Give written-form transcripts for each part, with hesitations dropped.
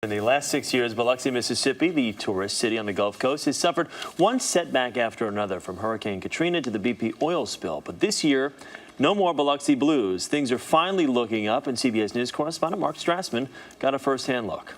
In the last 6 years, Biloxi, Mississippi, the tourist city on the Gulf Coast, has suffered one setback after another, from Hurricane Katrina to the BP oil spill. But this year, no more Biloxi blues. Things are finally looking up, and CBS News correspondent Mark Strassmann got a first-hand look.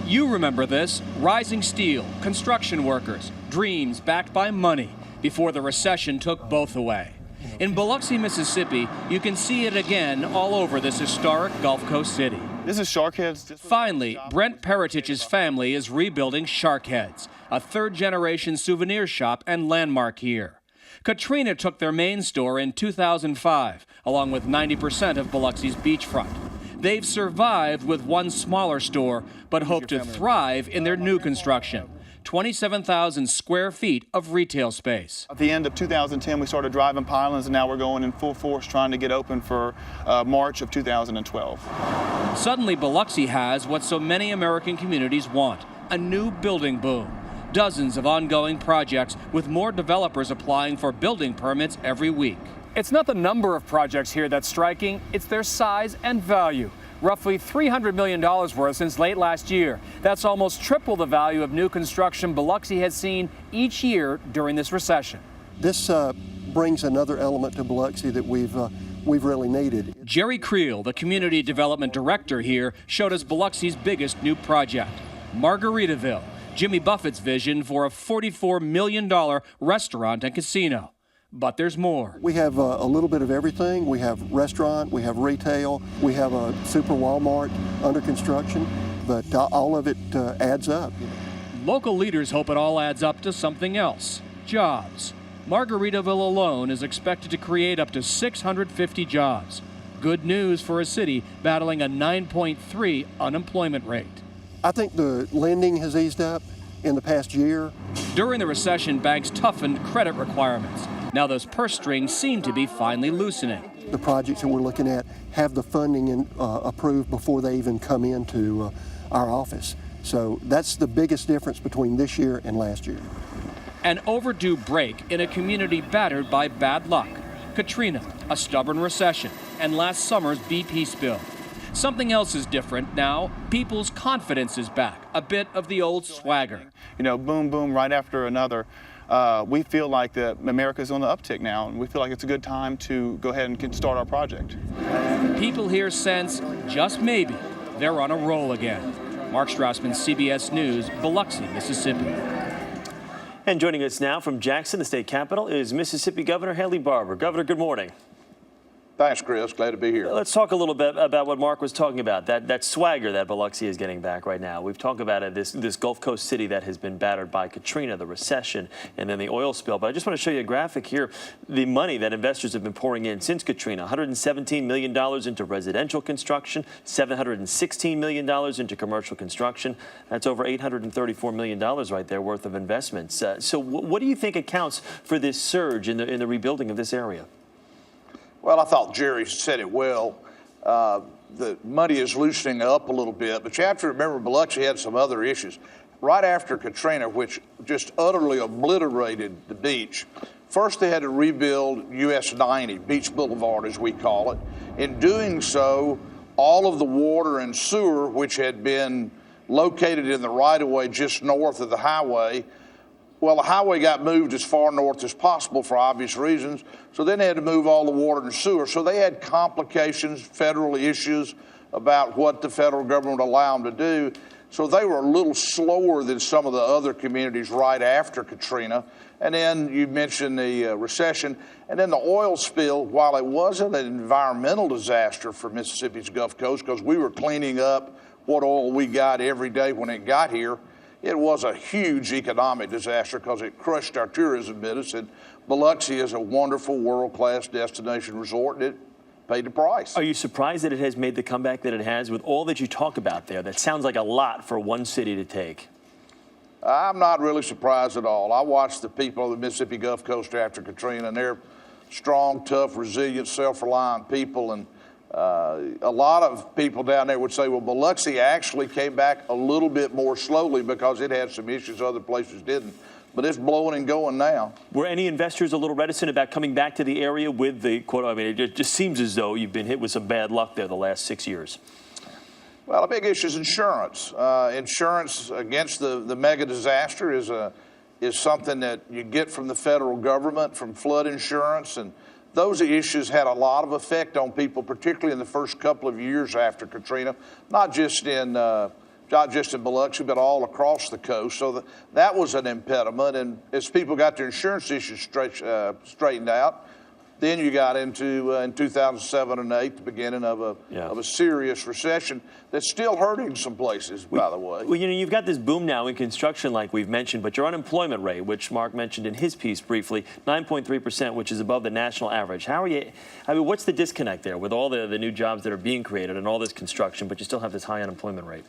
You remember this: rising steel, construction workers, dreams backed by money before the recession took both away. In Biloxi, Mississippi, you can see it again all over this historic Gulf Coast city. This is Shark Heads. Finally, Brent Peritich's family is rebuilding Shark Heads, a third-generation souvenir shop and landmark here. Katrina took their main store in 2005, along with 90% of Biloxi's beachfront. They've survived with one smaller store, but hope to thrive in their new construction. 27,000 square feet of retail space. At the end of 2010, we started driving pylons, and now we're going in full force trying to get open for March of 2012. Suddenly, Biloxi has what so many American communities want: a new building boom. Dozens of ongoing projects, with more developers applying for building permits every week. It's not the number of projects here that's striking, it's their size and value. Roughly $300 million worth since late last year. That's almost triple the value of new construction Biloxi has seen each year during this recession. This brings another element to Biloxi that we've really needed. Jerry Creel, the community development director here, showed us Biloxi's biggest new project, Margaritaville, Jimmy Buffett's vision for a $44 million restaurant and casino. But there's more. We have a little bit of everything. We have restaurant, we have retail, we have a super Walmart under construction, but all of it adds up. Local leaders hope it all adds up to something else: jobs. Margaritaville alone is expected to create up to 650 jobs. Good news for a city battling a 9.3 unemployment rate. I think the lending has eased up in the past year. During the recession, banks toughened credit requirements. Now those purse strings seem to be finally loosening. The projects that we're looking at have the funding approved before they even come into our office. So that's the biggest difference between this year and last year. An overdue break in a community battered by bad luck: Katrina, a stubborn recession, and last summer's BP spill. Something else is different now. People's confidence is back, a bit of the old swagger. You know, boom, boom, right after another. We feel like that America's on the uptick now, and we feel like it's a good time to go ahead and start our project. People here sense, just maybe, they're on a roll again. Mark Strassmann, CBS News, Biloxi, Mississippi. And joining us now from Jackson, the state capital, is Mississippi Governor Hayley Barbour. Governor, good morning. Thanks, Chris. Glad to be here. Let's talk a little bit about what Mark was talking about, that swagger that Biloxi is getting back right now. We've talked about it, this Gulf Coast city that has been battered by Katrina, the recession, and then the oil spill. But I just want to show you a graphic here. The money that investors have been pouring in since Katrina: $117 million into residential construction, $716 million into commercial construction. That's over $834 million right there worth of investments. So what do you think accounts for this surge in the rebuilding of this area? Well, I thought Jerry said it well. The money is loosening up a little bit, but you have to remember Biloxi had some other issues. Right after Katrina, which just utterly obliterated the beach, first they had to rebuild US 90, Beach Boulevard as we call it. In doing so, all of the water and sewer, which had been located in the right-of-way just north of the highway, well, the highway got moved as far north as possible for obvious reasons, so then they had to move all the water and sewer. So they had complications, federal issues about what the federal government would allow them to do. So they were a little slower than some of the other communities right after Katrina. And then you mentioned the recession. And then the oil spill, while it wasn't an environmental disaster for Mississippi's Gulf Coast, because we were cleaning up what oil we got every day when it got here, it was a huge economic disaster because it crushed our tourism business. And Biloxi is a wonderful world-class destination resort, and it paid the price. Are you surprised that it has made the comeback that it has with all that you talk about there? That sounds like a lot for one city to take. I'm not really surprised at all. I watched the people of the Mississippi Gulf Coast after Katrina, and they're strong, tough, resilient, self-reliant people. And a lot of people down there would say, well, Biloxi actually came back a little bit more slowly because it had some issues other places didn't. But it's blowing and going now. Were any investors a little reticent about coming back to the area with the quote? I mean, it just seems as though you've been hit with some bad luck there the last 6 years. Well, a big issue is insurance. Insurance against the mega disaster is something that you get from the federal government, from flood insurance, and those issues had a lot of effect on people, particularly in the first couple of years after Katrina, not just in Biloxi, but all across the coast. So that was an impediment, and as people got their insurance issues straightened out, then you got into, in 2007 and 8, the beginning of a serious recession that's still hurting some places, by the way. Well, you know, you've got this boom now in construction, like we've mentioned, but your unemployment rate, which Mark mentioned in his piece briefly, 9.3%, which is above the national average. How are you, I mean, what's the disconnect there with all the new jobs that are being created and all this construction, but you still have this high unemployment rate?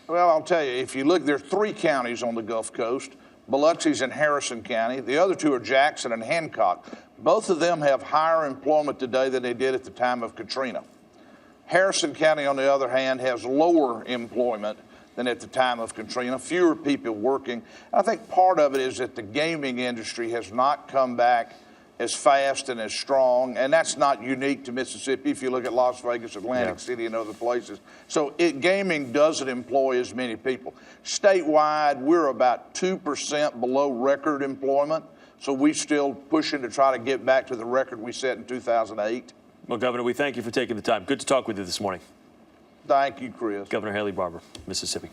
Well, I'll tell you, if you look, there are 3 counties on the Gulf Coast. Biloxi's in Harrison County. The other 2 are Jackson and Hancock. Both of them have higher employment today than they did at the time of Katrina. Harrison County, on the other hand, has lower employment than at the time of Katrina, fewer people working. I think part of it is that the gaming industry has not come back as fast and as strong, and that's not unique to Mississippi if you look at Las Vegas, Atlantic City, and other places. So gaming doesn't employ as many people. Statewide, we're about 2% below record employment, so we're still pushing to try to get back to the record we set in 2008. Well, Governor, we thank you for taking the time. Good to talk with you this morning. Thank you, Chris. Governor Hayley Barbour, Mississippi.